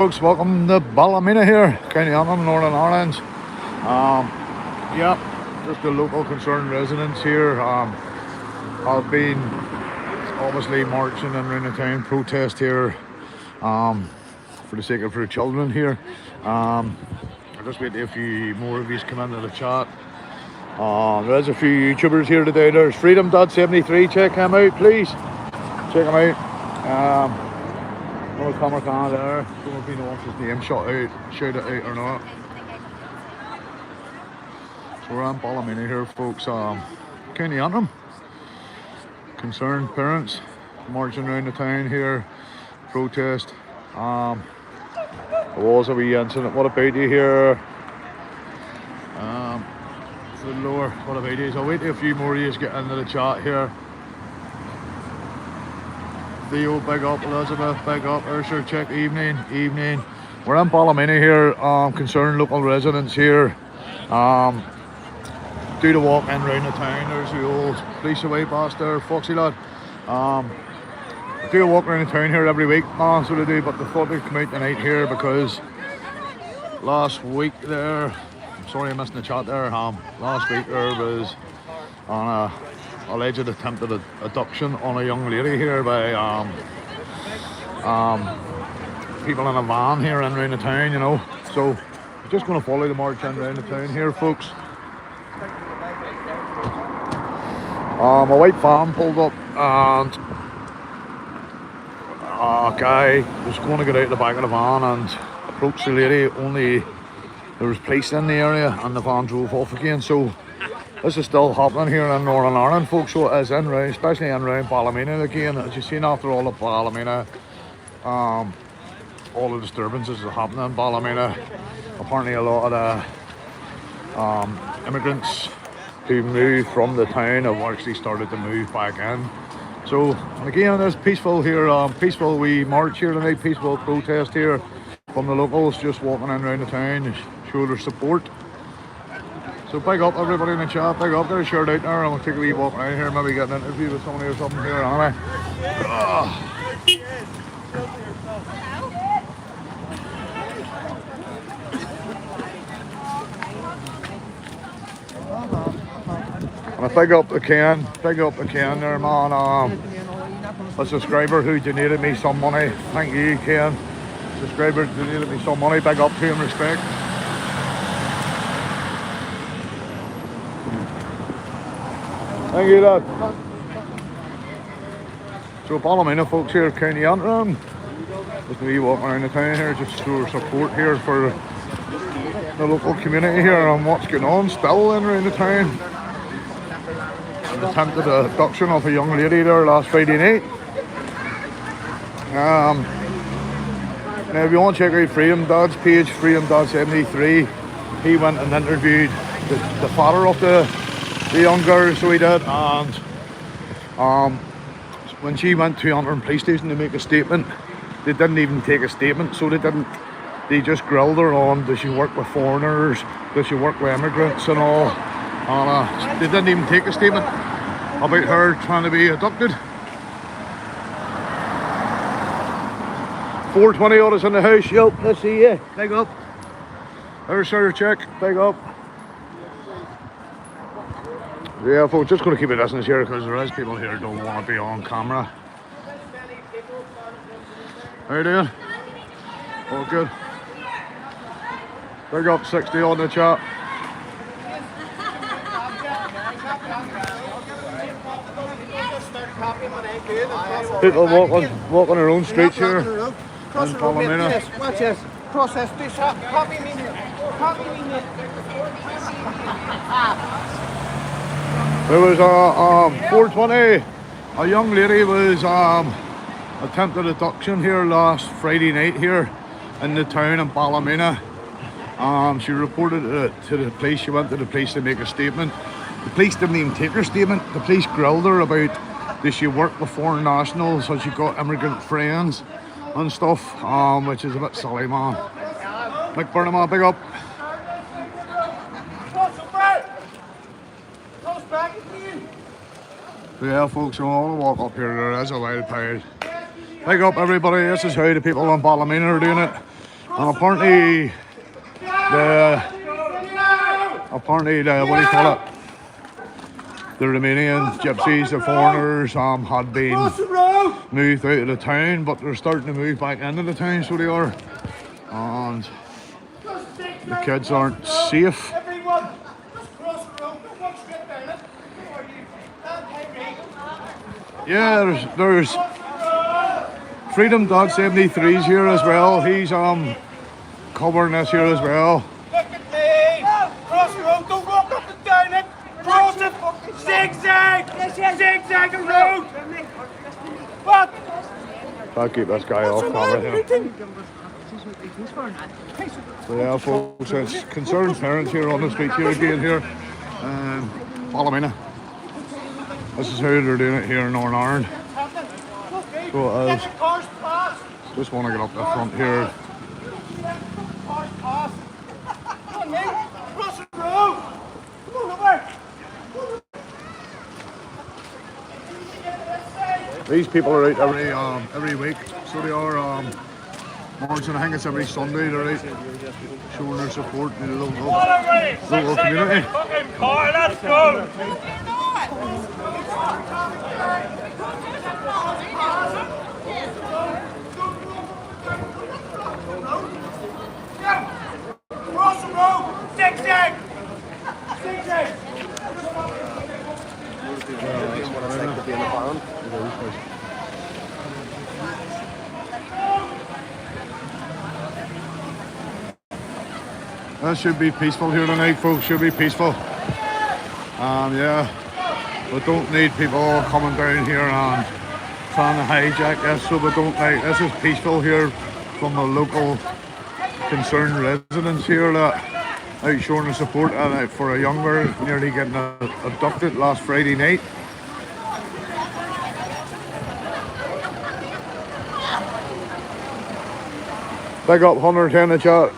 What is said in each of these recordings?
Folks, welcome to Ballymena here, co.Antrim, Northern Ireland. Yeah, just the local concerned residents here have been obviously marching and around the town, protest here for the sake of our children here. I'll just wait till a few more of you come into the chat. There's a few YouTubers here today. There's Freedom.73, check him out please. Check him out. No camera can there. Don't know if he knows his name shout it out or not. So we're on Ballymena here, folks. co.Antrim. Concerned parents marching around the town here, protest. There was a wee incident. What about you here? To the lower. What about you? I'll wait till a few more of you get into the chat here. Theo, big up. Elizabeth, big up. Ursula, check. Evening. We're in Ballymena here. Concerned local residents here. Do the walk in round the town. There's the old police away past there, Foxy lad. Do a walk around the town here every week. So they do, but they thought they'd come out tonight here because last week there, I'm sorry I missed the chat there. Last week there was on a alleged attempted abduction on a young lady here by people in a van here in around the town, you know. So we're just going to follow the march in around the town here, folks. A white van pulled up and a guy was going to get out the back of the van and approached the lady. Only there was police in the area and the van drove off again. So this is still happening here in Northern Ireland, folks. So it is in round, especially in round Ballymena again. As you've seen after all of Ballymena, all the disturbances are happening in Ballymena. Apparently a lot of the immigrants who moved from the town have actually started to move back in. So again, it's peaceful here, peaceful we march here tonight, peaceful protest here from the locals, just walking in around the town to show their support. So big up everybody in the chat, big up, get a shirt out there and we'll take a wee walk around here, maybe get an interview with somebody or something here anyway. And I big up the Ken there, man. A subscriber who donated me some money, thank you Ken. Subscriber donated me some money, big up to him, respect. Thank you, lad. So Ballymena folks here, co.Antrim. Just a wee walk around the town here, just to show our support here for the local community here and what's going on still in around the town. An attempted abduction of a young lady there last Friday night. Now if you want to check out Freedom Dad's page, Freedom.73, he went and interviewed the father of the young girl, so he did, and when she went to Antrim police station to make a statement, they didn't even take a statement, so they just grilled her on, does she work with foreigners, does she work with immigrants and all, and they didn't even take a statement about her trying to be abducted. 420 on us in the house, yo, let's see you, big up. There's Sir Check, big up. Yeah, folks, just going to keep it distance here because there is people here who don't want to be on camera. How you doing? All good. Big up 60 on the chat. People walking their own streets here in Ballymena. Watch this. Process this up. Copy me. There was a 420. A young lady was attempted abduction here last Friday night here in the town of Ballymena. She reported it to the police. She went to the police to make a statement. The police didn't even take her statement. The police grilled her about does she work with foreign nationals, has she got immigrant friends and stuff, which is a bit silly, man. Mick Burnham, big up. Yeah, folks, so I'll walk up here. There is a wild pile. Big up everybody, this is how the people on Ballymena are doing it. And apparently the what do you call it? The Romanian gypsies, the foreigners, had been moved out of the town, but they're starting to move back into the town, so they are. And the kids aren't safe. Yeah, there's Freedom Dot 73's here as well. He's covering this here as well. Look at me! Cross the road, don't walk up and down it! Cross it! Zigzag! Zigzag the road! What? I'll keep this guy off camera here. So yeah, folks, it's concerned parents here on the street here again here in Ballymena. This is how they're doing it here in Northern Ireland. So it is. Just want to get up the front here. These people are out every week, so they are marching. I think it's every Sunday they're out showing their support to the local community. Let's go! Cross the road! Zigzag! Zigzag! That's what it's like to be in the barn. That should be peaceful here tonight, folks. Should be peaceful. Yeah, we don't need people coming down here and trying to hijack this. So we don't like. This is peaceful here from the local concerned residents here that out showing the support and for a young girl nearly getting abducted last Friday night. Big up 110 in the chat.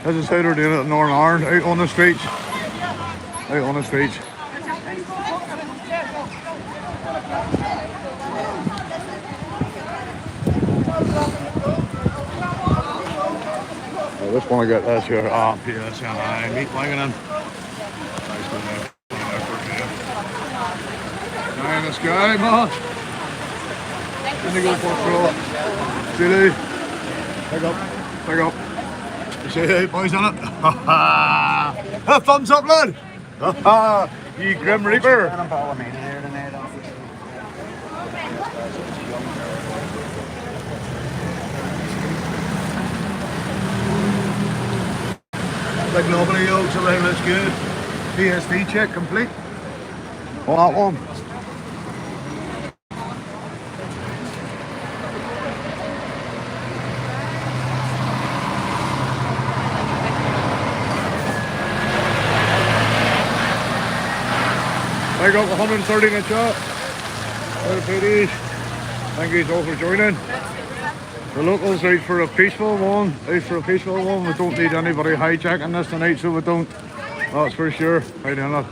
This is how they're doing it in Northern Ireland, out on the streets. Out on the streets. I just want to get this here PSNI meat wagon in. Nice one there. Nice this guy, man. Gonna go for a throw. See you. Pick up. Pick up. You say hey boys on it? A thumbs up lad! You Grim Reaper! Big nobody yokes, everything looks good. PSD check complete. On that one. I got 130 in the chat. Thank you all for joining. The locals out for a peaceful one. Out for a peaceful one. We don't need anybody hijacking this tonight, so we don't. That's for sure. Right down that.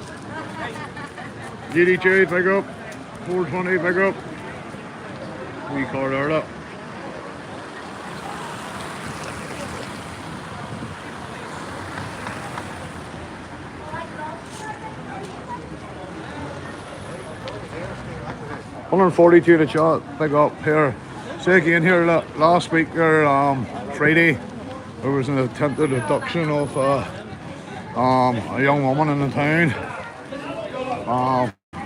GDJ, big up. 420, big up. We card out up. $142 in the chat, big up here. Say again here, last week there, Friday, there was an attempted abduction of a young woman in the town.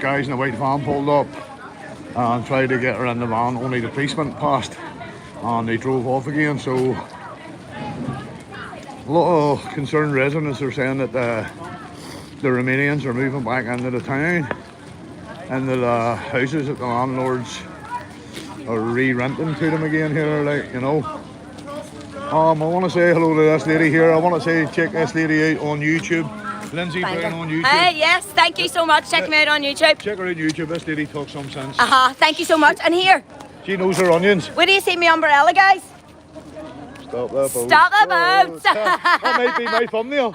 Guys in a white van pulled up and tried to get her in the van, only the policeman passed and they drove off again. So a lot of concerned residents are saying that the Romanians are moving back into the town, into the houses that the landlords are re-renting to them again here, like, you know. I want to say hello to this lady here. I want to say check this lady out on YouTube. Lindsay Brown on YouTube. Hey, yes, thank you so much. Check me out on YouTube. Check her out on YouTube. This lady talks some sense. Thank you so much. And here, She knows her onions. where do you see my umbrella, guys? Stop that boat. Stop the boats. That might be my thumbnail.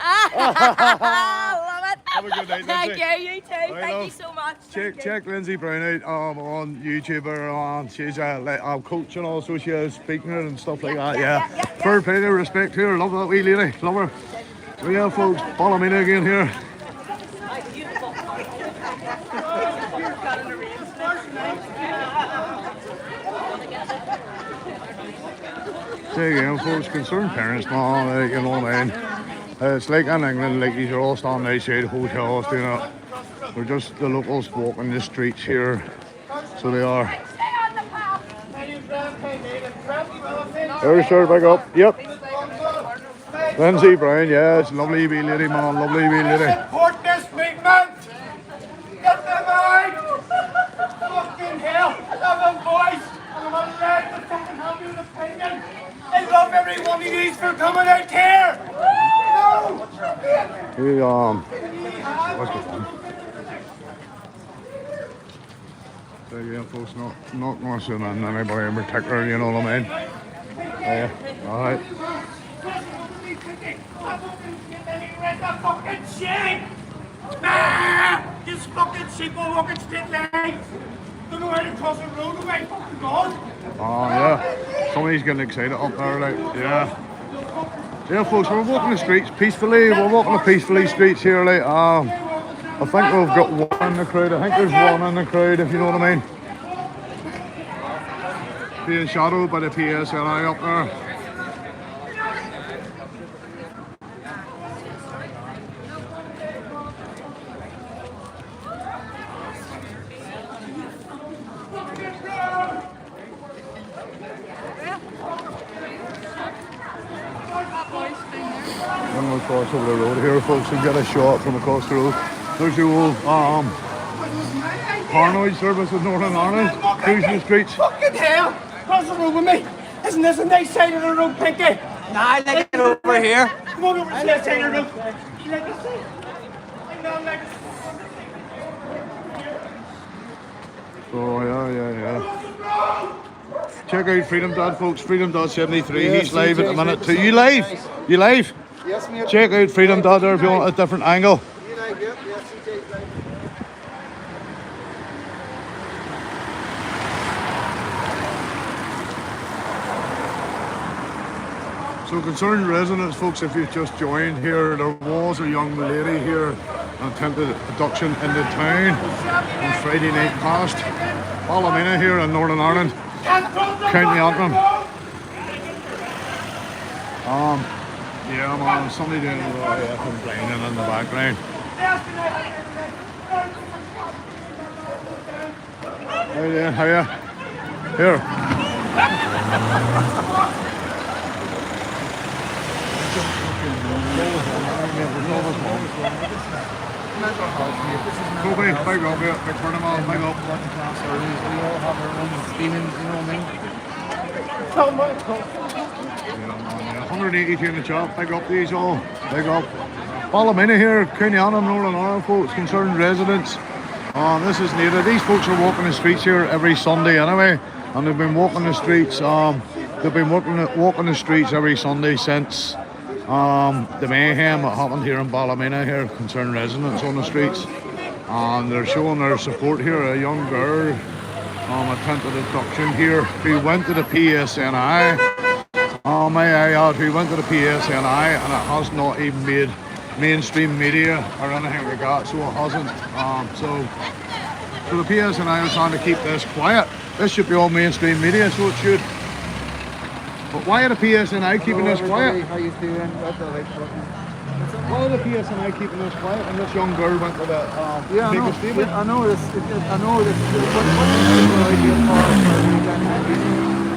Love it. Have a good night, Thank Lindsay. you, you too. Right, Thank love. you so much. Check Lindsay Brown out on YouTube. She's a coach and also she is speaking and stuff like that. Yeah. Fair play to respect to her. Love that wee lady. Love her. So yeah, folks, Ballymena again here. Say again, folks, concerned parents, man, you know what I mean? It's like in England, like these are all standing outside hotels doing it. They're just the locals walking the streets here, so they are. There's sir, back up. Yep. Lindsay Brown, yes, lovely wee lady, man, lovely wee lady. Support this movement! Get them out! Fucking hell! I have a voice! I'm allowed to fucking have an opinion! I love every one of you for coming out here! No! What's the fun? So yeah, folks, not going to zoom in anybody in particular, you know what I mean? Yeah, alright. Fucking shit! Ah! This fucking sheep will walk in straight lines! Don't know how to cross the road away, fucking God! Oh yeah, somebody's getting excited up there, like, yeah. Yeah, folks, we're walking the streets peacefully. We're walking the peacefully streets here, like, I think we've got one in the crowd. I think there's one in the crowd, if you know what I mean. Being shadowed by the PSNI up there. When we cross over the road here, folks, and get a shot from across the road. There's the old paranoid service of Northern Ireland, cruising the streets. Fucking hell! Cross the road with me! Isn't this a nice side of the road, Pinky? Nah, I like it over here. Come on over to this side of the road. You like this side? I know, like this. Oh, yeah. Check out Freedom Dad, folks. Freedom Dad 73. Yes, He's live at the CJ, minute too. You live? You live? Yes, mate. Check out Freedom Dad there if you want a different angle. You like it? Yes, CJ, like. So concerned residents, folks, if you've just joined here, there was a young lady here, attempted abduction into town on Friday night past. Ballymena here in Northern Ireland, co.Antrim. Yeah, man, somebody doing a lot of complaining in the background. How ya? Here. Kobe, big up here, big turn them all, big up. We all have our own demons, you know what I mean? 182 in the chat, big up these all, big up. Ballymena here, co.Antrim, Northern Ireland, folks, concerned residents. This is needed. These folks are walking the streets here every Sunday anyway, and they've been walking the streets. They've been walking the streets every Sunday since the mayhem that happened here in Ballymena here, concerned residents on the streets. And they're showing their support here. A young girl attempted abduction here who went to the PSNI. Who went to the PSNI, and it has not even made mainstream media or anything like that, so it hasn't. So the PSNI is trying to keep this quiet. This should be all mainstream media, so it should. But why are the PSNI keeping this quiet? How you doing? Why are the PSNI keeping this quiet? And this young girl went to the Yeah, make a statement. I know this.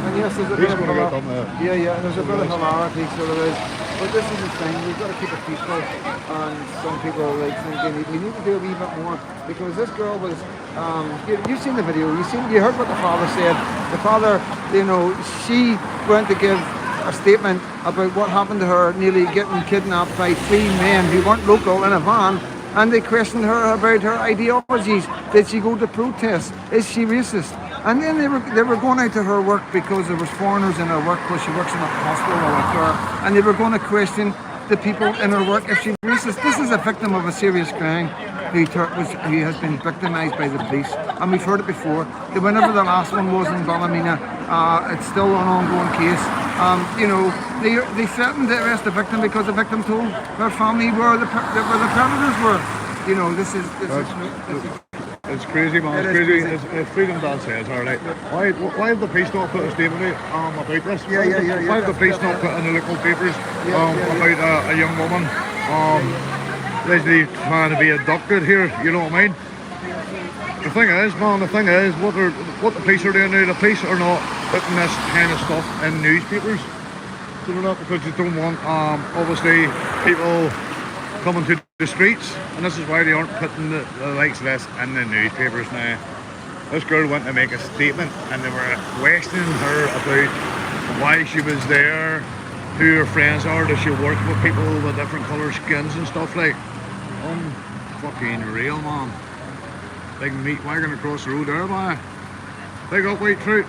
And yes, there's a bit of hilarity. Yeah, there's a bit of hilarity, so there is. But this is the thing, we've got to keep it peaceful. And some people are like thinking we need to do a wee bit more, because this girl was. You've seen the video. You heard what the father said. The father, she went to give a statement about what happened to her, nearly getting kidnapped by 3 men who weren't local in a van, and they questioned her about her ideologies. Did she go to protest? Is she racist? And then they were going out to her work because there was foreigners in her work, because she works in a hospital or whatever, and they were going to question the people in her work. If she raises, this is a victim of a serious crime who has been victimised by the police, and we've heard it before. Whenever the last one was in Ballymena, it's still an ongoing case. You know, they threatened to arrest the victim because the victim told her family where the predators were. You know, this is it's crazy, man. It's crazy. It's freedom that says, all right. Why have the police not put a statement out about this? Yeah. Why have the police not put in the local papers about a young woman allegedly trying to be abducted here? You know what I mean? The thing is, man, what the police are doing now, the police are not putting this kind of stuff in newspapers. So they're not, because they don't want, obviously, people coming to the streets, and this is why they aren't putting the likes of this in the newspapers now. This girl went to make a statement, and they were questioning her about why she was there, who her friends are, does she work with people with different colour skins and stuff like. Fucking real, man. Big meat wagon across the road there, man. Big up, white fruit.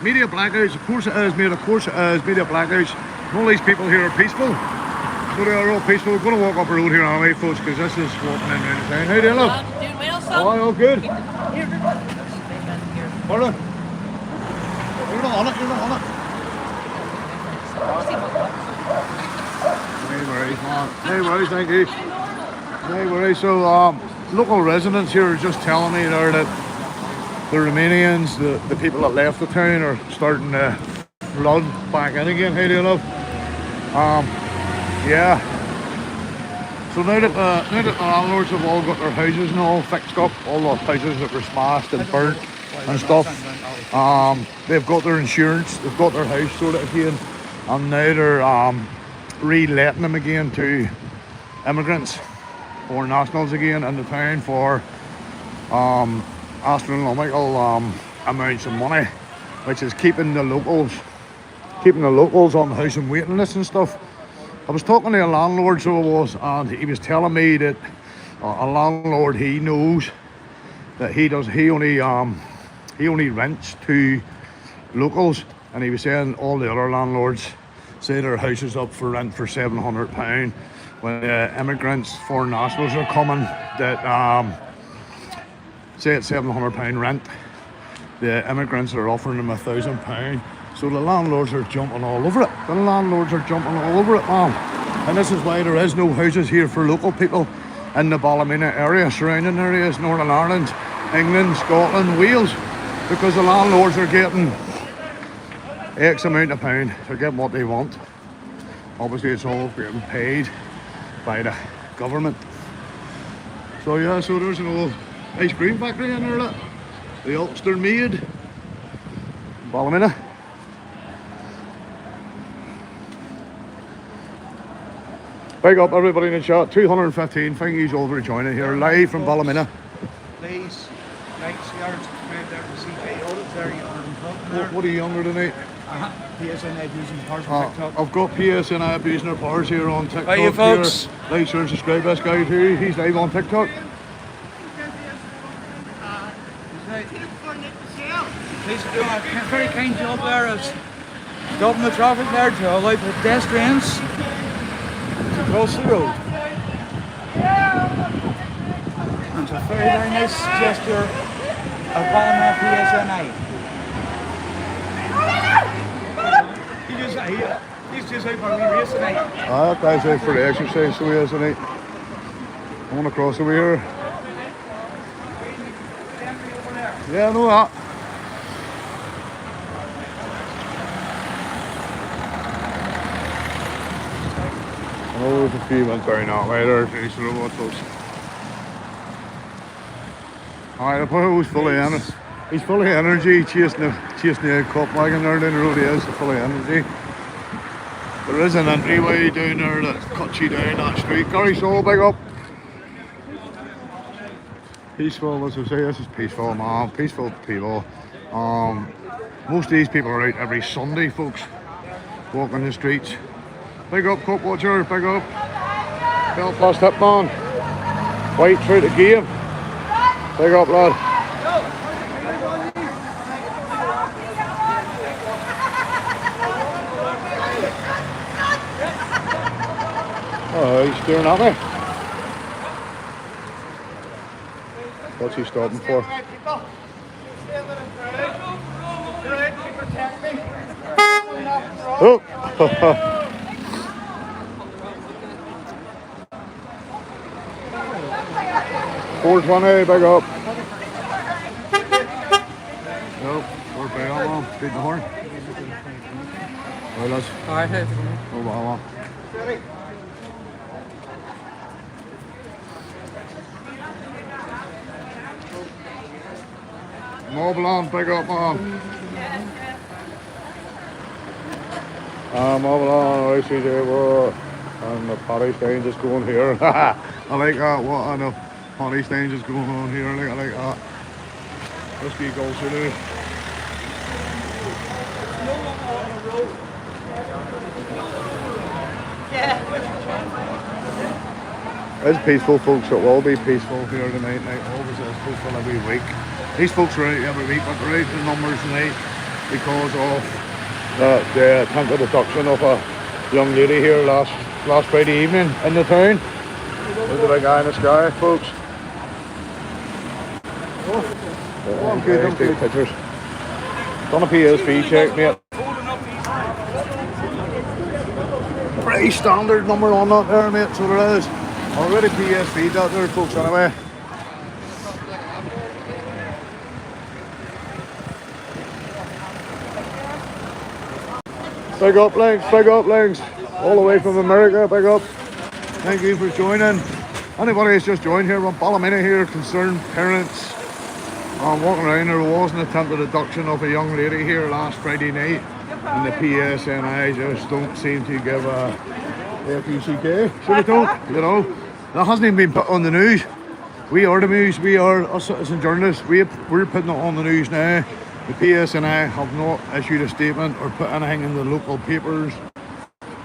Media blackouts, of course it is, mate, of course it is. Media blackouts. All these people here are peaceful. So they are all peaceful. We're going to walk up the road here anyway, folks, because this is walking in around town. How do you look? Doing well, son. Oh, all good. Pardon? You're not on it, you're not on it. No worries, man. No worries, thank you. No worries. So, local residents here are just telling me there that the Romanians, the people that left the town, are starting to flood back in again. How do you look? Yeah. So now that the landlords have all got their houses and all fixed up, all the houses that were smashed and burnt and stuff, they've got their insurance, they've got their house sorted again, and now they're re-letting them again to immigrants or nationals again in the town for astronomical amounts of money, which is keeping the locals on house and waiting lists and stuff. I was talking to a landlord, so I was, and he was telling me that a landlord he knows that he only rents to locals, and he was saying all the other landlords say their house is up for rent for £700 when immigrants, foreign nationals are coming that say it's £700 rent. The immigrants are offering them £1,000. So the landlords are jumping all over it. The landlords are jumping all over it, man. And this is why there is no houses here for local people in the Ballymena area, surrounding areas, Northern Ireland, England, Scotland, Wales, because the landlords are getting X amount of pound. They're getting what they want. Obviously, it's all getting paid by the government. So yeah, so there's an old ice cream factory in there, look. The Ulster Maid, Ballymena. Big up everybody in the chat, 215, thank you all for joining here, live from Ballymena. Please, like, share, subscribe there to CK Audit there, you're on top. What are you younger than me? PSN abusing cars on TikTok. I've got PSN abusing our powers here on TikTok. Hi you folks. Here. Like, share and subscribe this guy too, he's live on TikTok. Please do a very kind job there of stopping the traffic there to allow pedestrians to cross the road. And it's a very, very nice gesture of Ballymena PSNI. He's just out for a wee race tonight. That guy's out for the exercise, so he is tonight. I want to cross over here. Yeah, I know that. Oh, there's a few ones down that way there. There's the robots. Alright, the power's full of energy. He's full of energy, chasing the cup wagon there down the road. He is full of energy. There is an entryway down there that cuts you down that street. Gary Soul, big up. Peaceful, as I say, this is peaceful, man. Peaceful people. Most of these people are out every Sunday, folks, walking the streets. Big up, Cup Watcher, big up. Belfast Hitman. White through the game. Big up, lad. Oh, he's staring at me. What's he stopping for? Oh! 420, big up. Nope, we're big up, man. Beat the horn. Well, lads. Alright. Oh, wow. Mobilan, big up, man. Mobilan, ICJ, whoa. And the potty stain just going here. I like that. What? I know. Potty stain just going on here. I like that. Whiskey goes through. It's peaceful, folks. It will be peaceful here tonight. Always is peaceful every week. These folks are out every week, but they're out in numbers tonight because of the attempted abduction of a young lady here last Friday evening in the town. There's the big guy in the sky, folks. I'm good, I'm good. Pictures. Done a PSV check, mate. Pretty standard number on that there, mate, so there is. Already PSV'd that there, folks, anyway. Big up, links. All the way from America, big up. Thank you for joining. Anybody who's just joined here, we're Ballymena here, concerned parents. I'm walking around, there was an attempted abduction of a young lady here last Friday night. And the PSNI just don't seem to give a FUCK. So they don't, you know. That hasn't even been put on the news. We are the news, we are us citizen journalists. We're putting it on the news now. The PSNI have not issued a statement or put anything in the local papers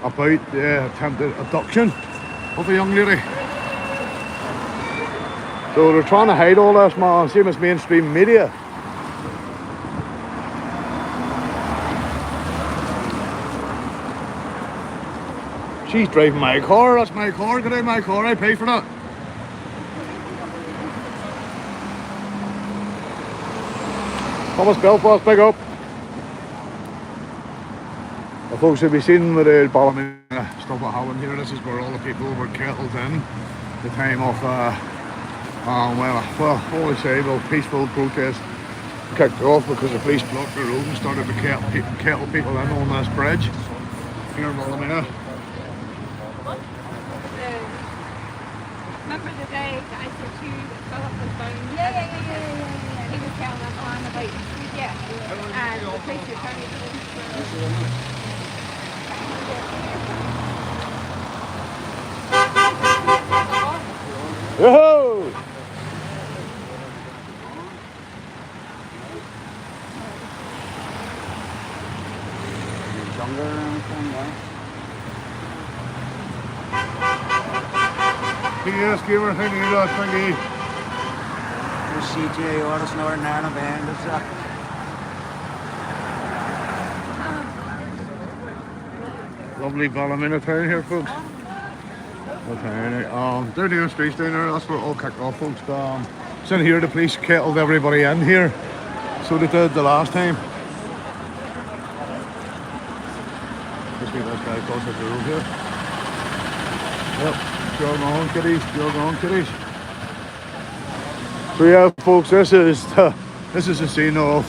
about the attempted abduction of a young lady. So they're trying to hide all this, man, same as mainstream media. She's driving my car, that's my car, get out my car, I pay for that. Thomas Belfast, big up. Well, folks, have you seen with the Ballymena stuff that happened here? This is where all the people were kettled in the time of, what we say, peaceful protest kicked off because the police blocked the road and started to kettle people in on this bridge here in Ballymena. Remember the day that I said to you that Philip was down? Yeah. He was telling us on about, and the police were telling me. Yo! Younger or anything, yeah? Yes, give her a thing, thank you. CJ Orders Northern Ireland band, is that? Lovely Ballymena town here, folks. Okay, they're doing streets down there, that's where it all kicked off, folks. So in here, the police kettled everybody in here. So they did the last time. Just meet this guy across the road here. Yep. Jog on, kiddies. So yeah, folks, this is the scene of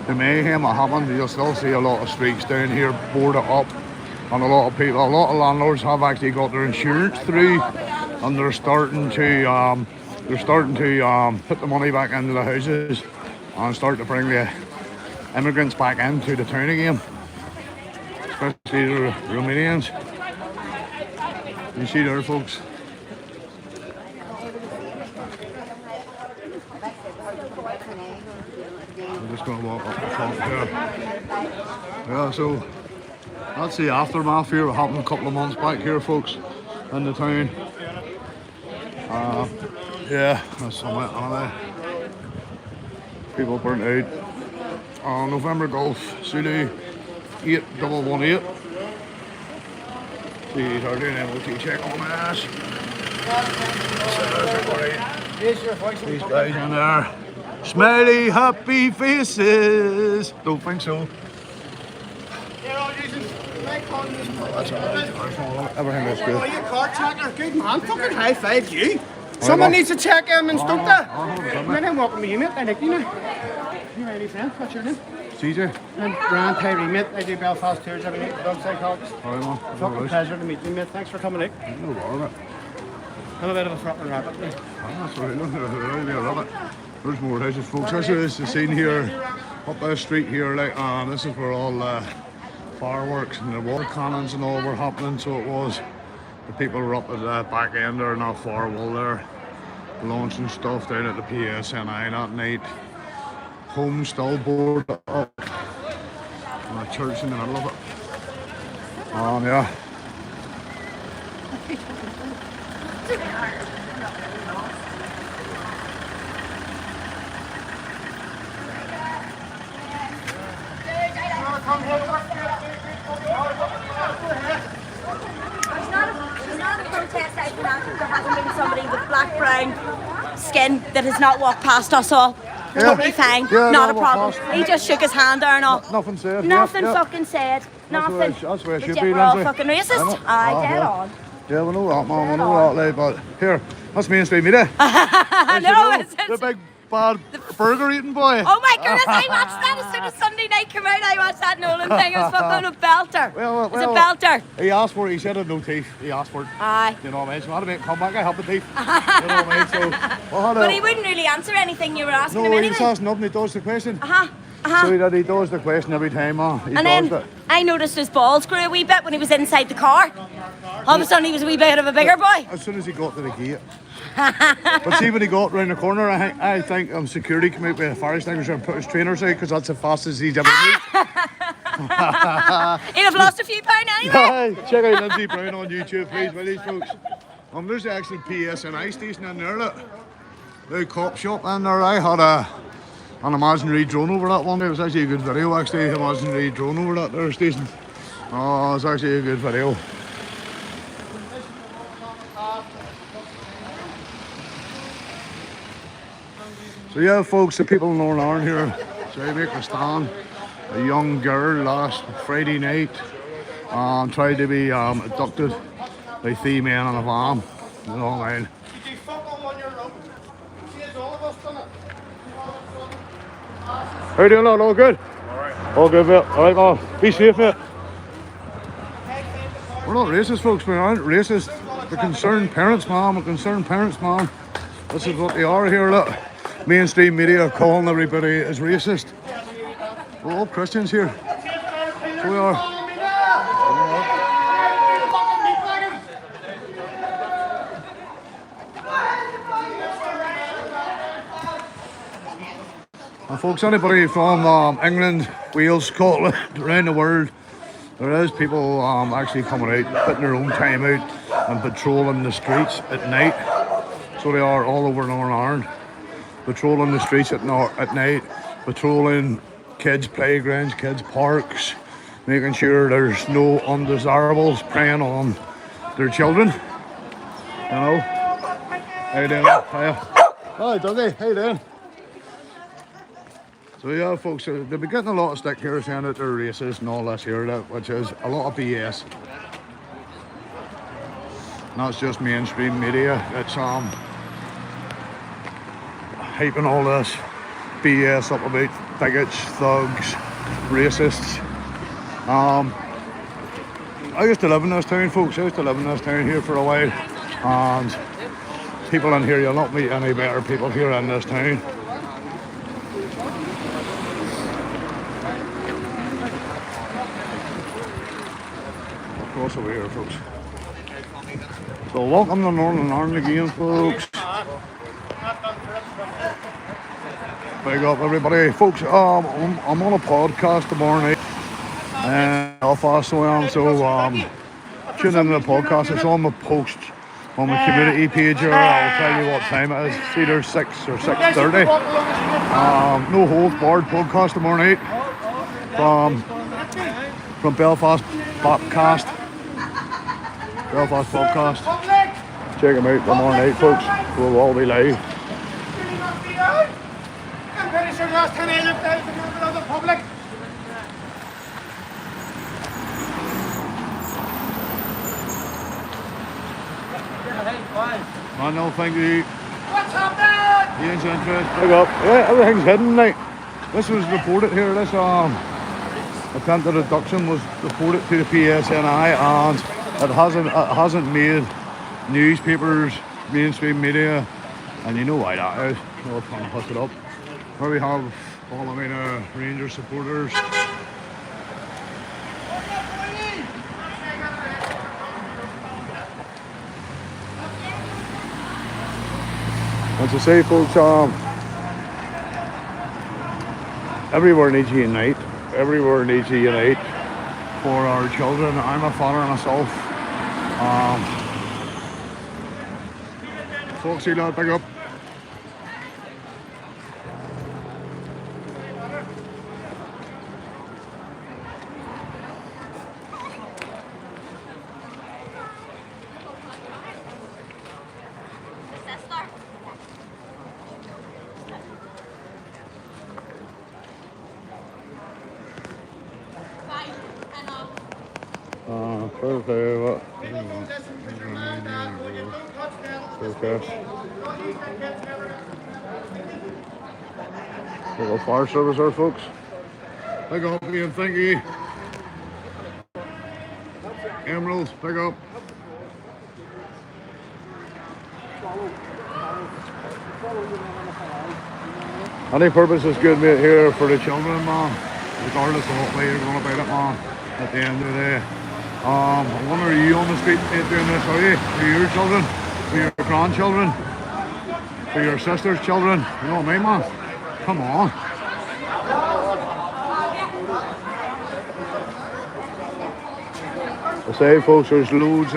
the mayhem that happened. You'll still see a lot of streets down here boarded up, and a lot of landlords have actually got their insurance through, and they're starting to put the money back into the houses and start to bring the immigrants back into the town again, especially the Romanians. You see there, folks. I'm just going to walk up the top here. Yeah, so that's the aftermath here. It happened a couple of months back here, folks, in the town. Yeah, that's somewhat anyway. People burnt out. November Golf, Zulu 8118. These are doing an MOT check on my ass. These guys in there. Smiley, happy faces. Don't think so. That's everything looks good. Oh, you car checker, good man. Fucking high five you. Someone needs to check him and stuff there. Man, I'm walking with you, mate. I like you now. You my new friend. What's your name? CJ. I'm Grant Tyree, mate. I do Belfast tours every night. Dog psychologists. Alright, man. Fucking pleasure to meet you, mate. Thanks for coming out. No bother, mate. I'm a bit of a throttling rabbit, mate. That's alright, look, I love it. There's more houses, folks. This is the scene here, up the street here, like, this is where all fireworks and the water cannons and all were happening, so it was. The people were up at the back end there, not far wall there, launching stuff down at the PSNI that night. Home still boarded up, and a church in the middle of it. Yeah. There's not a protest out there hasn't been somebody with black brown skin that has not walked past us all. Totally fine, Yeah, not a no, problem. past. He just shook his hand there and all. Nothing said. Nothing Yep. fucking said. Nothing. That's where it But should yet be, we're all Lindsay. fucking racist. Aye, get on. Yeah, we know that, man. We know that, like, but here, that's mainstream media. I know, The it's big bad burger eating boy. oh my goodness, I watched that as soon as Sunday night came out. I watched that Nolan thing. It was fucking a belter. Well, It's a belter. He asked for it. He said it had no teeth. He asked for it. Aye. You know what I mean? So I had to make a comeback. I have the teeth. You know what I mean? So, But he wouldn't really answer anything you were asking him no, anyway. he just nothing. He does the question. Uh-huh. So he does the question every time, man. He And does then it. I noticed his balls grew a wee bit when he was inside the car. All of a sudden he was a wee bit of a bigger boy. As soon as he got to the gate. But see, when he got round the corner, I think security came out with a fire extinguisher and put his trainers out because that's the fastest he's ever moved. He'd have lost a few pounds anyway. Hi, check out Lindsay Brown on YouTube, please, with these folks. There's the actual PSNI station in there, look. The cop shop in there. I had an imaginary drone over that one day. It was actually a good video, actually. Imaginary drone over that there station. Oh, it's actually a good video. So yeah, folks, the people in Northern Ireland here, so they make a stand. A young girl last Friday night tried to be abducted by 3 men in a van. You know what I mean? Did you fuck on your road? See, it's all of us done it. How you doing, lad? All good? Alright. All good, mate. Alright, man. Be safe, mate. We're not racist, folks. We aren't racist. We're concerned parents, man. We're concerned parents, man. This is what they are here, look. Mainstream media are calling everybody as racist. We're all Christians here. So we are. And folks, anybody from England, Wales, Scotland, around the world, there is people actually coming out, putting their own time out and patrolling the streets at night. So they are all over Northern Ireland. Patrolling the streets at night, patrolling kids' playgrounds, kids' parks, making sure there's no undesirables preying on their children. You know? How you doing? Hi, Dougie. How you doing? So yeah, folks, they'll be getting a lot of stick here saying that they're racist and all this here, which is a lot of BS. And that's just mainstream media. It's hyping all this BS up about bigots, thugs, racists. I used to live in this town, folks. I used to live in this town here for a while, and people in here, you'll not meet any better people here in this town. Across over here, folks. So welcome to Northern Ireland again, folks. Big up everybody, folks. I'm on a podcast tomorrow night in Belfast, so I am. So tune into the podcast. It's on the post on my community page here. I'll tell you what time it is. It's either 6 or 6:30. No holds barred podcast tomorrow night from Belfast Bobcast. Belfast podcast. Public! Check them out tomorrow night, folks. We'll all be live. Really not be out. I'm pretty sure last time I looked out, the member of the public. Man, no, thank you. What's happening? Ian's interest. Pick up. Yeah, everything's hidden, like. This was reported here. This attempted abduction was reported to the PSNI, and it hasn't made newspapers, mainstream media, and you know why that is. We're trying to hush it up. Here we have Ballymena Rangers supporters. As I say, folks, everywhere needs to unite. Everywhere needs to unite for our children. I'm a father myself. Folksy lad, pick up. Little fire service there, folks. Pick up, Ian, thank you. Emeralds, pick up. Any purpose is good, mate, here for the children, man. Regardless of what way you're going about it, man. At the end of the day. I wonder, are you on the street mate, doing this, are you? For your children? For your grandchildren? For your sister's children? You know what I mean, man? Come on. I say, folks, there's loads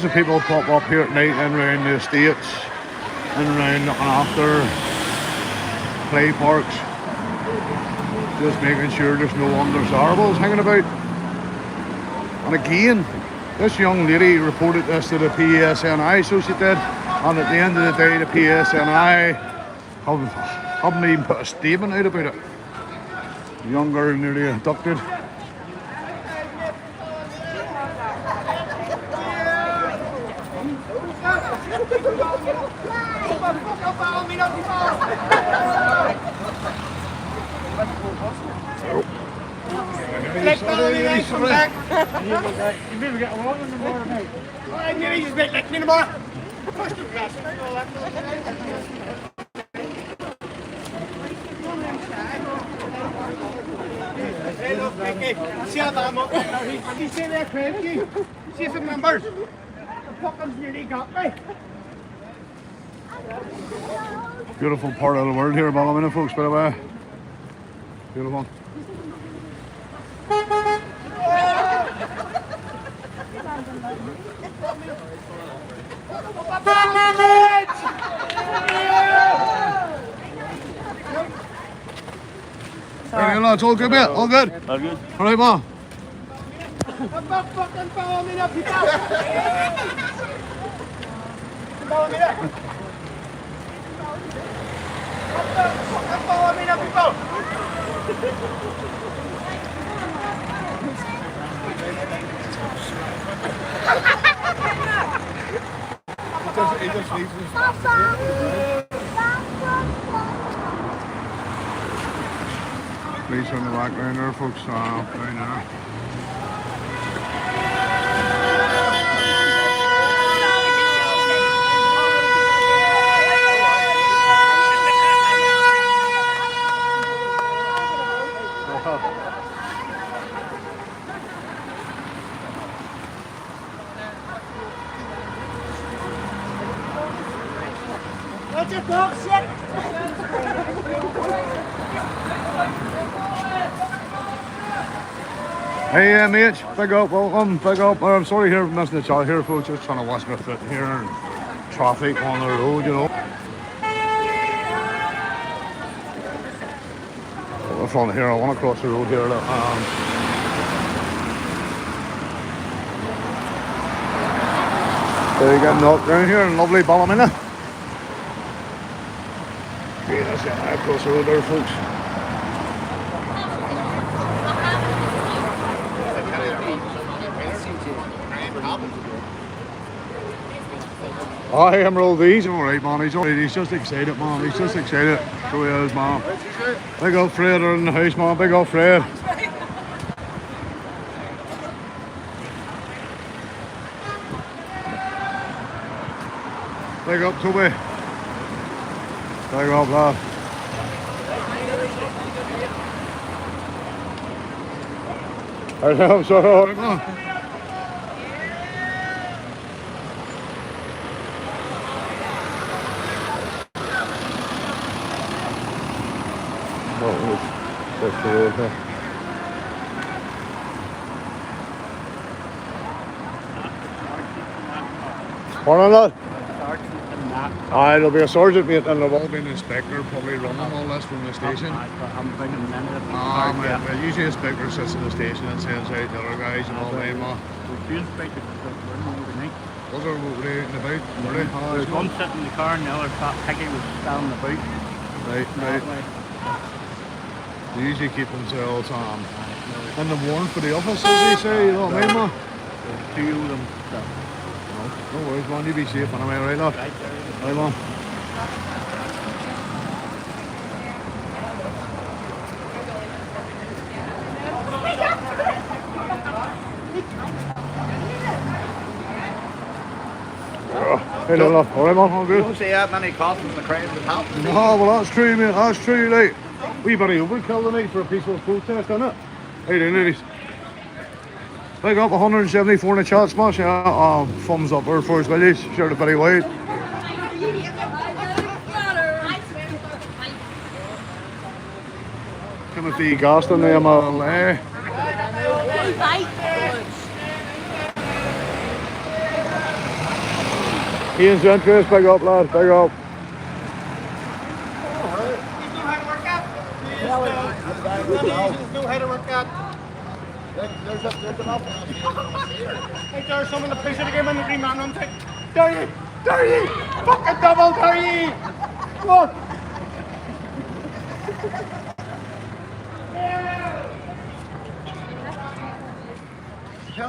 of people pop up here at night and around the estates and around looking after play parks, just making sure there's no undesirables hanging about. And again, this young lady reported this to the PSNI, so she did, and at the end of the day, the PSNI haven't even put a statement out about it. The young girl nearly abducted. Like Ballymena, come back. You maybe get along in the morning, mate. I knew he was a bit like me in the morning. First of class. Hey, look, Mickey. See how that up there? You see that cranky? See some numbers? The fuckers nearly got me. Beautiful part of the world here, Ballymena, folks, by the way. Beautiful. Hey, lads, all good, mate? All good? All good. All right, ma? About fucking Ballymena, people! Ballymena! About fucking Ballymena, people! He just needs to stop. Police on the background there, folks, down there. What's your dog shit? Hey, mates, big up, welcome, big up. I'm sorry here for missing the chat here, folks. Just trying to watch my foot here and traffic on the road, you know. We're from here, I want to cross the road here. They get knocked down here in lovely Ballymena. Okay, that's it. Across the road there, folks. I am roll these. Alright, man. He's alright. He's just excited, man. He's just excited. So he is, man. Big up Fred in the house, man. Big up Fred. Big up Toby. Big up, lad. I'm sorry, alright, man. That's the road here. Morning, lad. Aye, there'll be a sergeant mate and there'll be an inspector probably running all this from the station. Well, usually the inspector sits in the station and sends out the other guys and all that, man. Was there overnight and about? There's one sitting in the car and the other fat piggy was standing about. Right. They usually keep themselves in the warmth for the office, as they say, you know what I mean, man? There's two of them. No worries, man, you be safe anyway, right, lad? Right, man. Hey, lad, alright, man, all good? Don't see that many coffins in the crowd that happen. No, well, that's true, mate, that's true, like. We better overkill tonight for a peaceful protest, innit? How you doing, ladies? Big up 174 in the chat, smash, yeah. Thumbs up there for us, ladies. Share the very wide. Timothy Gaston, there, man. Ian's interest, big up, lad, big up. There's enough. Hey, there's someone to push it again when the green man runs out. Dare you! Fucking double, dare you! Come on!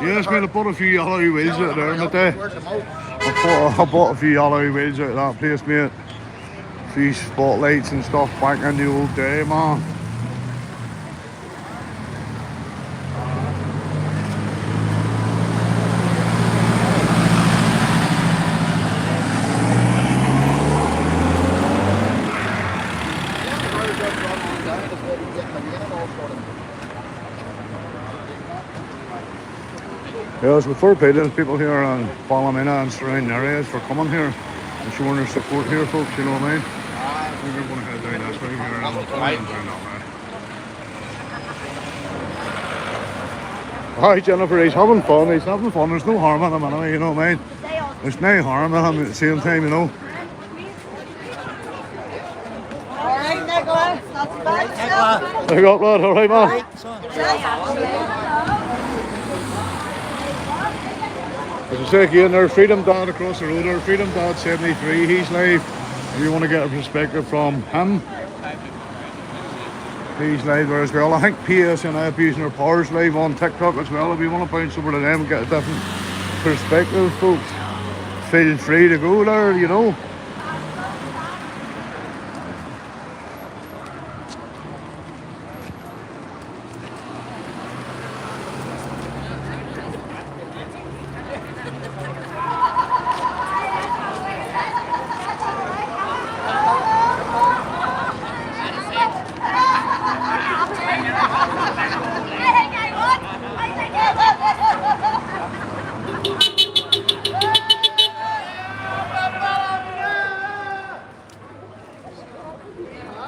Yes, mate, I bought a few yellow wheels out there in the day. I bought a few yellow wheels out of that place, mate. A few spotlights and stuff back in the old day, man. Yes, before paying people here on Ballymena and surrounding areas for coming here and showing their support here, folks, you know what I mean? We're going to head down this way here and we'll come down that way. Alright, Jennifer, he's having fun, there's no harm in him anyway, you know what I mean? There's no harm in him at the same time, you know? Alright, Nicola, that's about Big up, lad, alright, man? As I say again, there's Freedom Dad across the road there, Freedom Dad 73, he's live. If you want to get a perspective from him, he's live there as well. I think PS and Abusing Their Powers live on TikTok as well. If you want to bounce over to them and get a different perspective, folks, feel free to go there, you know.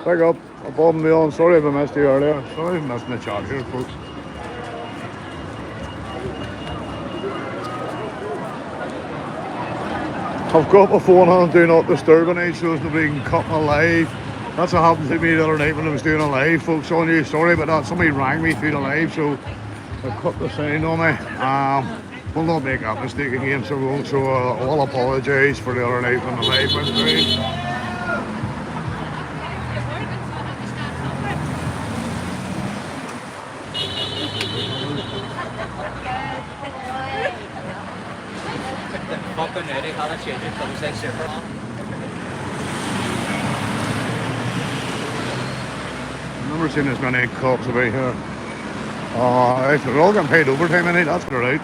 Big up, above and beyond. Sorry if I missed you earlier. Sorry if I missed the chat here, folks. I've got my phone on Do Not Disturb tonight so there's nobody can cut my live. That's what happened to me the other night when I was doing a live, folks, on you. Sorry about that. Somebody rang me through the live, so I cut the sound on me. we'll not make that mistake again. So I'll apologise for the other night when the live went through. Fucking Eddie had a change it from the super. I've never seen as many cops about here. They're all getting paid overtime in it, that's alright.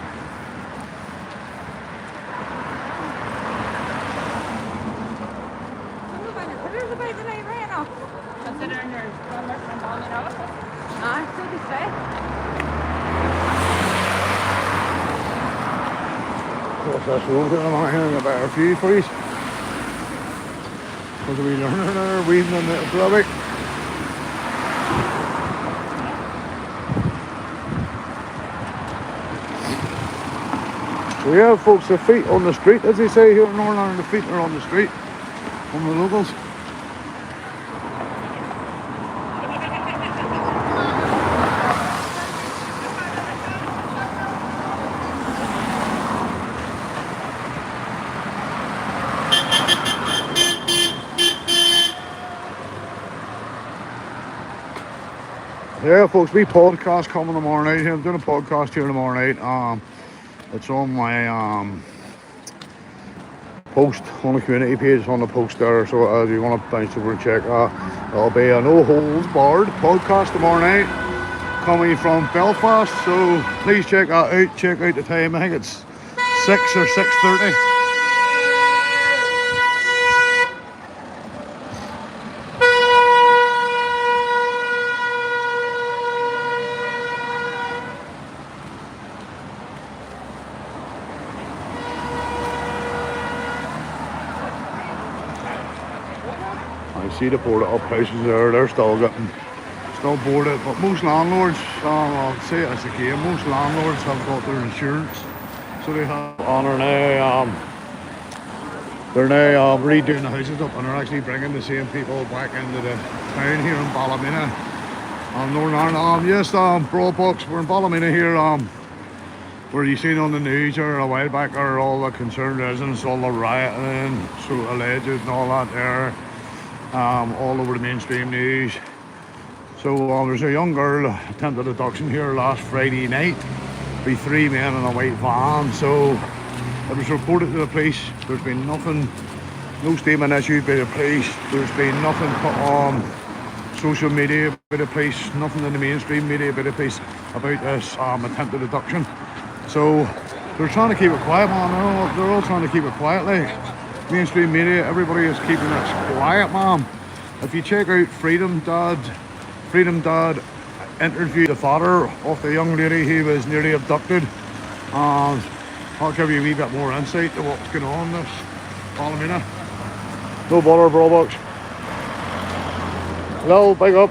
Considering there's one more from Ballymena. So they say. What's this road going on here? A better few for you. What are we learning there? Weaving in the traffic. So yeah, folks, the feet on the street, as they say here in Northern Ireland, the feet are on the street, on the locals. Yeah, folks, we podcast coming tomorrow night. I'm doing a podcast here tomorrow night. It's on my post on the community page on the post there. So if you want to bounce over and check that, there'll be a no holds barred podcast tomorrow night coming from Belfast. So please check that out. Check out the time. I think it's 6 or 6:30. I see the boarded up houses there, they're still boarded, but most landlords, I'll say it as a game, most landlords have got their insurance, so they have on her now, they're now redoing the houses up and they're actually bringing the same people back into the town here in Ballymena, Northern Ireland. Yes, Broadbox, we're in Ballymena here, where you seen on the news or a while back are all the concerned residents, all the rioting, so alleged and all that there. All over the mainstream news. So there's a young girl attempted abduction here last Friday night by 3 men in a white van. So it was reported to the police. There's been nothing, no statement issued by the police. There's been nothing put on social media by the police, nothing in the mainstream media by the police about this attempted abduction. So they're trying to keep it quiet, man. They're all trying to keep it quiet, like. Mainstream media, everybody is keeping it quiet, man. If you check out Freedom Dad interviewed the father of the young lady who was nearly abducted. I'll give you a wee bit more insight to what's going on in this Ballymena. No bother, Broadbox. Hello, big up.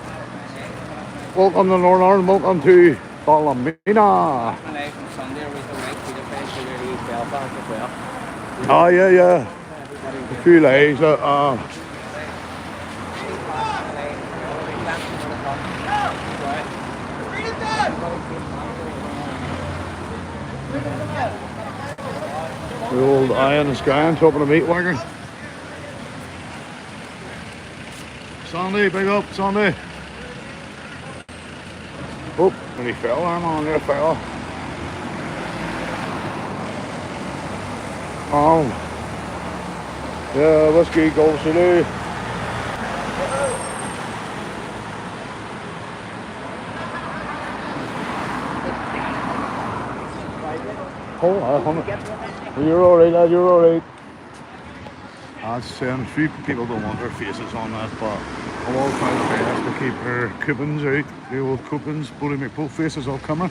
Welcome to Northern Ireland, welcome to Ballymena. Oh yeah. A few lies that the old eye in the sky on top of the meat wagon. Sandy, big up, Sandy. Oh, and he fell, I'm on there, fell. Yeah, whiskey goes to do. Oh, you're alright, lad, you're alright. That's saying a few people don't want their faces on that, but I'm all trying my best to keep their coupons out, the old coupons, but they make both faces all coming.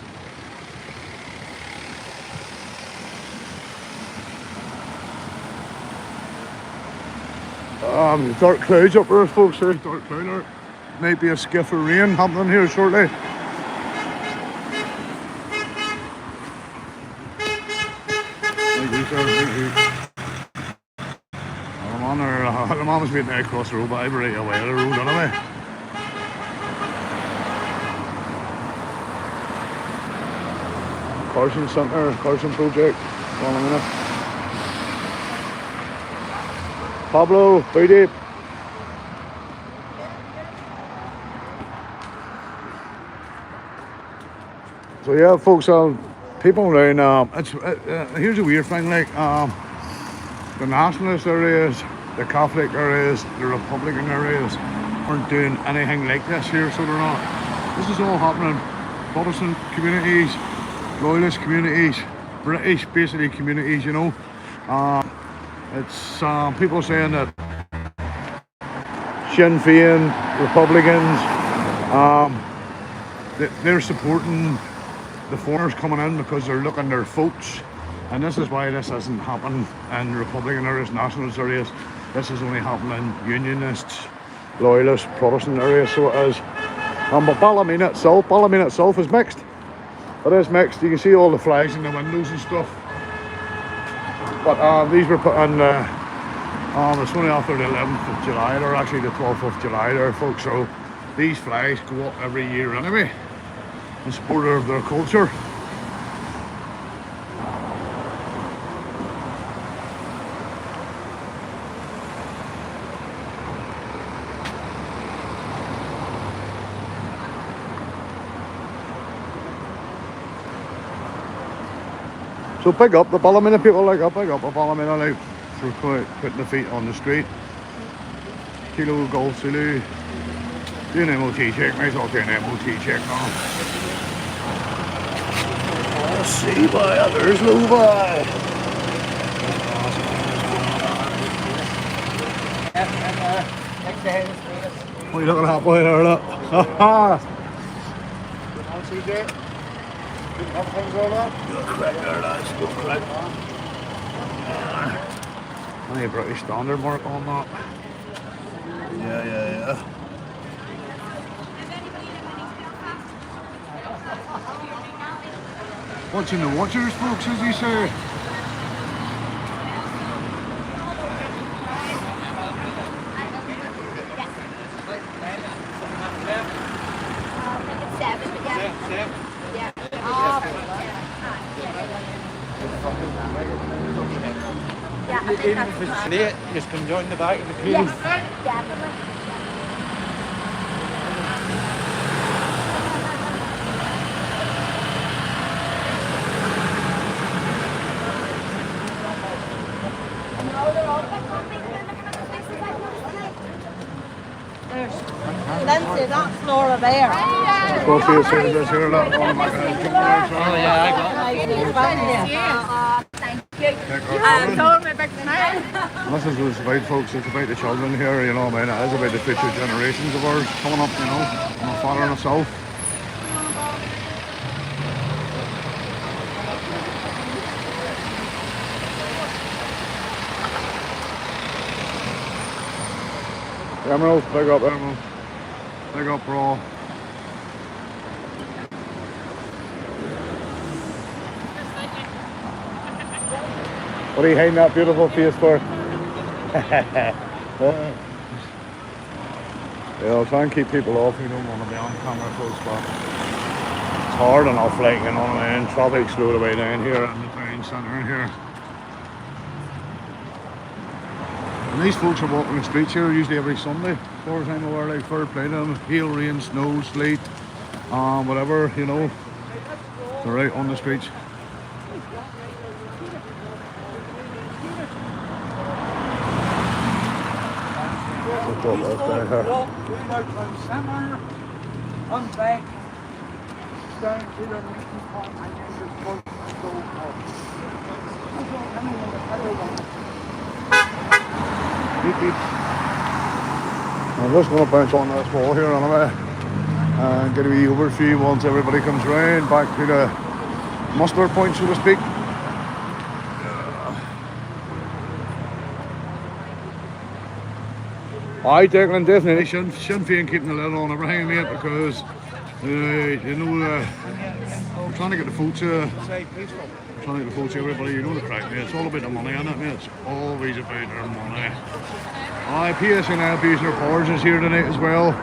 Dark clouds up there, folks. Dark cloud there. Might be a skiff of rain happening here shortly. I'm on there. The mama's meeting there across the road, but I'm right away the road anyway. Carson Centre, Carson Project. Ballymena. Pablo, how deep? So yeah, folks, people around, here's a weird thing, like, the nationalist areas, the Catholic areas, the Republican areas aren't doing anything like this here, so they're not. This is all happening. Protestant communities, Loyalist communities, British basically communities, you know. It's people saying that Sinn Féin, Republicans, they're supporting the foreigners coming in because they're looking their votes, and this is why this hasn't happened in Republican areas, nationalist areas. This is only happening in Unionists, Loyalist, Protestant areas, so it is. But Ballymena itself is mixed. It is mixed. You can see all the flags in the windows and stuff. But these were put in. It's only after the 11th of July, or actually the 12th of July, there, folks. So these flags go up every year anyway, in support of their culture. So big up the Ballymena people, like, big up the Ballymena, like, for putting the feet on the street. Kilo Golf Zulu. Do an MOT check, might as well do an MOT check now. Oh, see by there's low by. What are you looking at, boy, there, look? Ha CJ. Good crack there, lads. Good crack. Only British standard mark on that. Yeah. Watching the watchers, folks, as you say. Even if it's late, you can join the back of the queue. Yes, definitely. Lindsay, that's Laura there. Go for your service here, look. Oh my God. Oh yeah, I got it. Thank you. This is what it's about, folks. It's about the children here, you know what I mean? It is about the future generations of ours coming up, you know. My father and myself. Emerald, big up, Emerald. Big up, bro. What are you hiding that beautiful face for? Yeah, I'll try and keep people off. You don't want to be on camera close, but it's hard enough, like, you know what I mean? Traffic slowed away down here in the town centre here. And these folks are walking the streets here usually every Sunday, as far as I'm aware, like, fair play to them. Hail, rain, snow, sleet, whatever, you know. They're out on the streets. I'm back down to the meeting point and then just go up. I'm just going to bounce on this wall here anyway and get a wee overview once everybody comes round back to the muster point, so to speak. Aye, Declan, definitely Sinn Féin keeping the lid on everything, mate, because you know, I'm trying to get the votes everybody, you know the crack, mate. It's all about the money, isn't it, mate? It's always about their money. Aye, PSNL Business Powers is here tonight as well.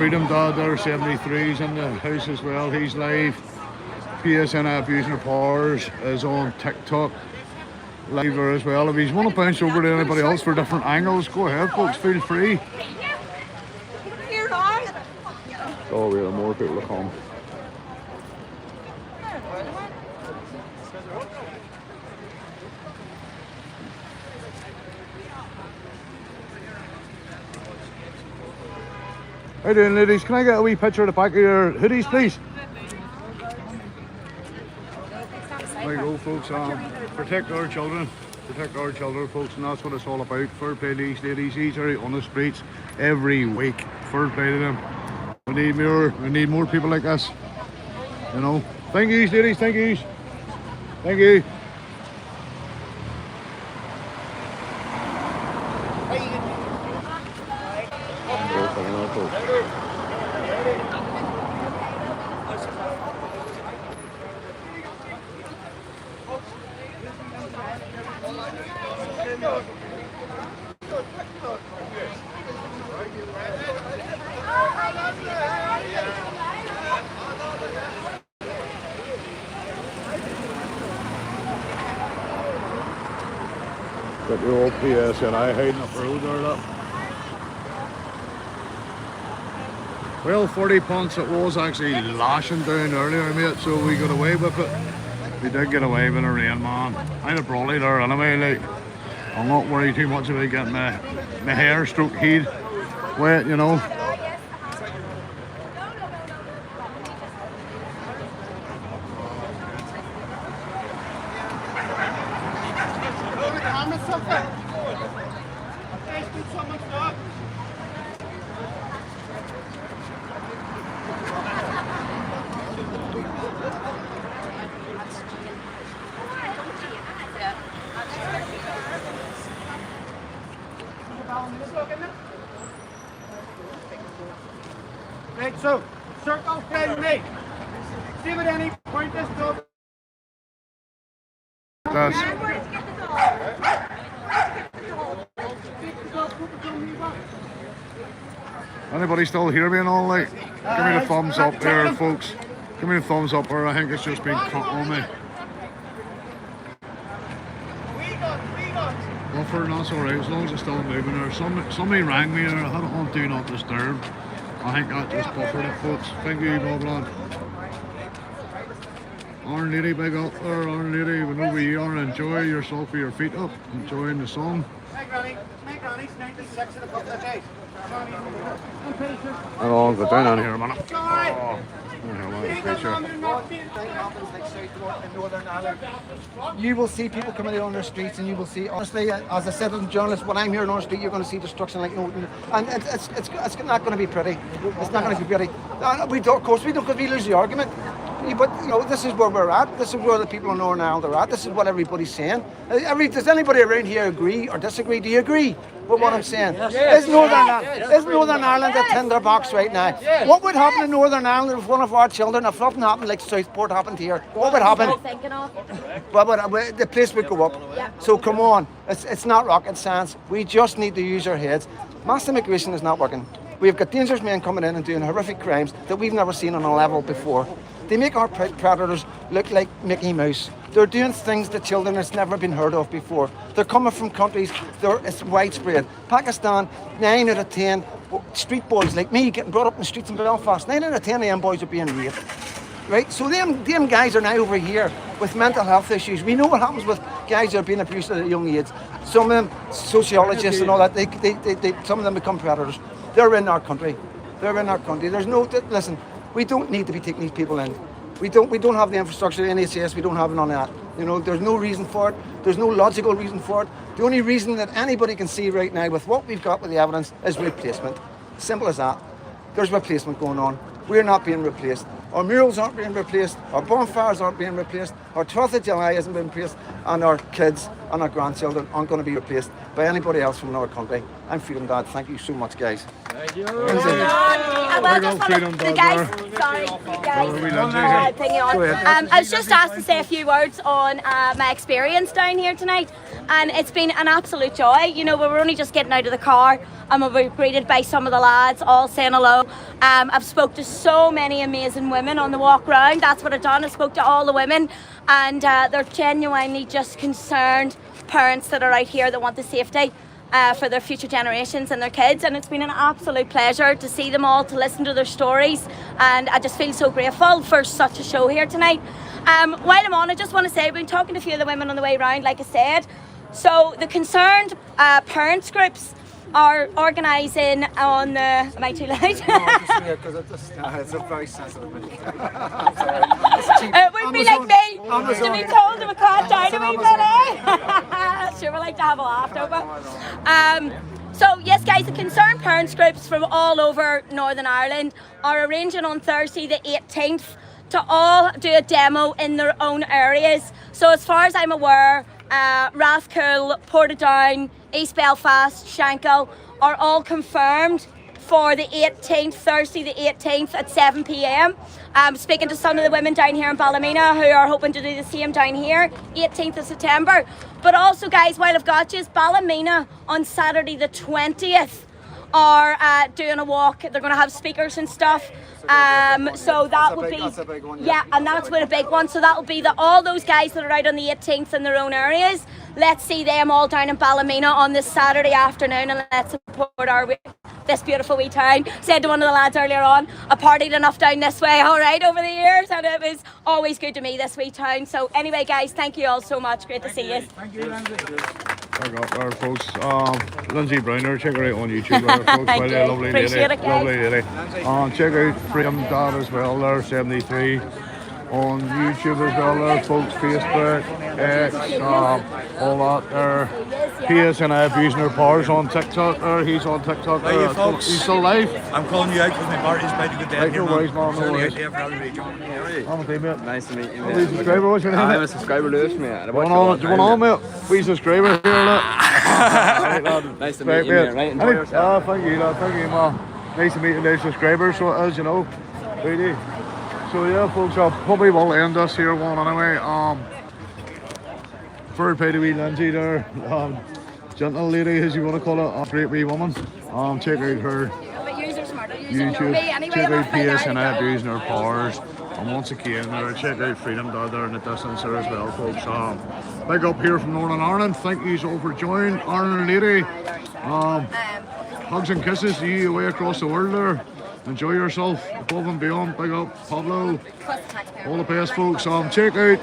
Freedom Dad there, 73's in the house as well. He's live. PSN Abusing Her Powers is on TikTok live there as well. If you want to bounce over to anybody else for different angles, go ahead folks, feel free. Oh, we have more people to come. How you doing, ladies? Can I get a wee picture of the back of your hoodies, please? There you go, folks. Protect our children. Protect our children, folks, and that's what it's all about. Fair play to these ladies. These are out on the streets every week. Fair play to them. We need more people like this. You know. Thank you, ladies. Thank you. Thank you. Got the old PSNI hiding up the road there, look. Well, 40 punts it was actually lashing down earlier, mate, so we got away with it. We did get away with the rain, man. I'd have brawley there anyway, like. I'll not worry too much about getting my hair stroke heat wet, you know. Right, so circle friend me. See if at any point this dog. That's anybody still hear me and all, like? Give me the thumbs up there, folks. Give me the thumbs up, or I think it's just been cut on me. Well, for that's alright, as long as it's still moving there. Somebody rang me there, I had it on Do Not Disturb. I think that just buffered it, folks. Thank you, Bob Lad. Iron Lady, big up there, Iron Lady. We know where you are. Enjoy yourself with your feet up, enjoying the sun. My granny's 96 in a couple of days. I'll go down on here a minute. You will see people coming out on the streets, and you will see, honestly, as a citizen journalist, when I'm here on the street, you're going to see destruction like no, and it's not going to be pretty. It's not going to be pretty. Of course we don't, because we lose the argument. But you know, this is where we're at. This is where the people in Northern Ireland are at. This is what everybody's saying. Does anybody around here agree or disagree? Do you agree with what I'm saying? Is Northern Ireland a tinderbox right now? What would happen in Northern Ireland if one of our children, if something happened like Southport happened here? What would happen? Well, the place would go up. So come on, it's not rocket science. We just need to use our heads. Mass immigration is not working. We've got dangerous men coming in and doing horrific crimes that we've never seen on a level before. They make our predators look like Mickey Mouse. They're doing things to children that's never been heard of before. They're coming from countries, it's widespread. Pakistan, 9 out of 10 street boys like me getting brought up in the streets in Belfast, 9 out of 10 of them boys are being raped. Right? So them guys are now over here with mental health issues. We know what happens with guys that are being abused at a young age. Some of them, sociologists and all that, some of them become predators. They're in our country. There's no, listen, we don't need to be taking these people in. We don't have the infrastructure, NHS, we don't have none of that. You know, there's no reason for it. There's no logical reason for it. The only reason that anybody can see right now with what we've got with the evidence is replacement. Simple as that. There's replacement going on. We're not being replaced. Our murals aren't being replaced. Our bonfires aren't being replaced. Our 12th of July isn't being replaced. And our kids and our grandchildren aren't going to be replaced by anybody else from another country. I'm Freedom Dad. Thank you so much, guys. Well, just want to, guys, sorry, guys. I was just asked to say a few words on my experience down here tonight, and it's been an absolute joy. You know, we were only just getting out of the car, and we were greeted by some of the lads, all saying hello. I've spoke to so many amazing women on the walk round. That's what I've done. I spoke to all the women, and they're genuinely just concerned parents that are out here that want the safety for their future generations and their kids, and it's been an absolute pleasure to see them all, to listen to their stories, and I just feel so grateful for such a show here tonight. While I'm on, I just want to say I've been talking to a few of the women on the way round, like I said. So the concerned parents groups are organising on the... Am I too loud? Because it's a very sensitive minute. It would be like me to be told to calm down a wee bit, eh? Sure, we like to have a laugh, don't we? So yes, guys, the concerned parents groups from all over Northern Ireland are arranging on Thursday the 18th to all do a demo in their own areas. So as far as I'm aware, Rathcoole, Portadown, East Belfast, Shankill are all confirmed for the 18th, Thursday the 18th at 7 p.m. I'm speaking to some of the women down here in Ballymena who are hoping to do the same down here, 18th of September. But also, guys, while I've got you, Ballymena on Saturday the 20th are doing a walk. They're going to have speakers and stuff. So that would be, that's a big one, yeah, and that's with a big one. So that will be all those guys that are out on the 18th in their own areas. Let's see them all down in Ballymena on this Saturday afternoon, and let's support this beautiful wee town. Said to one of the lads earlier on, I partied enough down this way, all right, over the years, and it was always good to me, this wee town. So anyway, guys, thank you all so much. Great to see you. Thank you, Lindsay. I got our folks, Lindsay Browner, check her out on YouTube, our folks, Thank you. lovely Appreciate lady, it, guys. lovely lady. Check out Freedom Dad as well, there, 73, on YouTube as well, there, folks, Facebook, X, all that there. PS and I abusing her powers on TikTok there, he's on TikTok Hi, there, you folks. he's still live. I'm calling you out because my party's about to go down Right, here, no man. worries, man, no Certainly worries. out there for every week. I'm a team, mate. Nice to meet you, Are we mate. subscriber, what's your name? I'm a subscriber, Lewis, mate. What's going on, mate? We subscriber here, look. Nice to meet you, mate. Right, enjoy yourself. Thank you, lad. Thank you, man. Nice to meet you, new subscribers, so it is, you know. Really. So yeah, folks, I'll probably will end this here one anyway. Fair play to wee Lindsay there. Gentle lady, as you want to call it, a great wee woman. Check out her YouTube, check out PS and I abusing her powers. And once again, check out Freedom Dad there in the distance there as well, folks. Big up here from Northern Ireland. Thank you all for joining. Ireland lady. Hugs and kisses to you away across the world there. Enjoy yourself above and beyond. Big up, Pablo. All the best, folks. Check out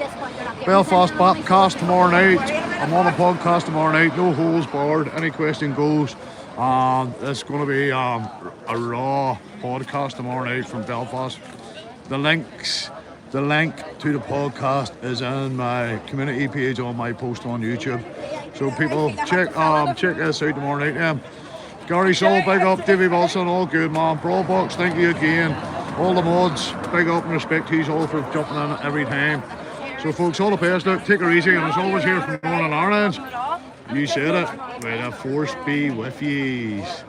Belfast podcast tomorrow night. I'm on a podcast tomorrow night. No holds barred. Any question goes. It's going to be a raw podcast tomorrow night from Belfast. The link to the podcast is in my community page on my post on YouTube. So people check this out tomorrow night. Yeah. Gary Shaw, big up. Davey Wilson, all good, man. Broadbox, thank you again. All the mods, big up and respect to you all for jumping in every time. So folks, all the best. Look, take her easy, and as always here from Northern Ireland, you said it, may the force be with yous.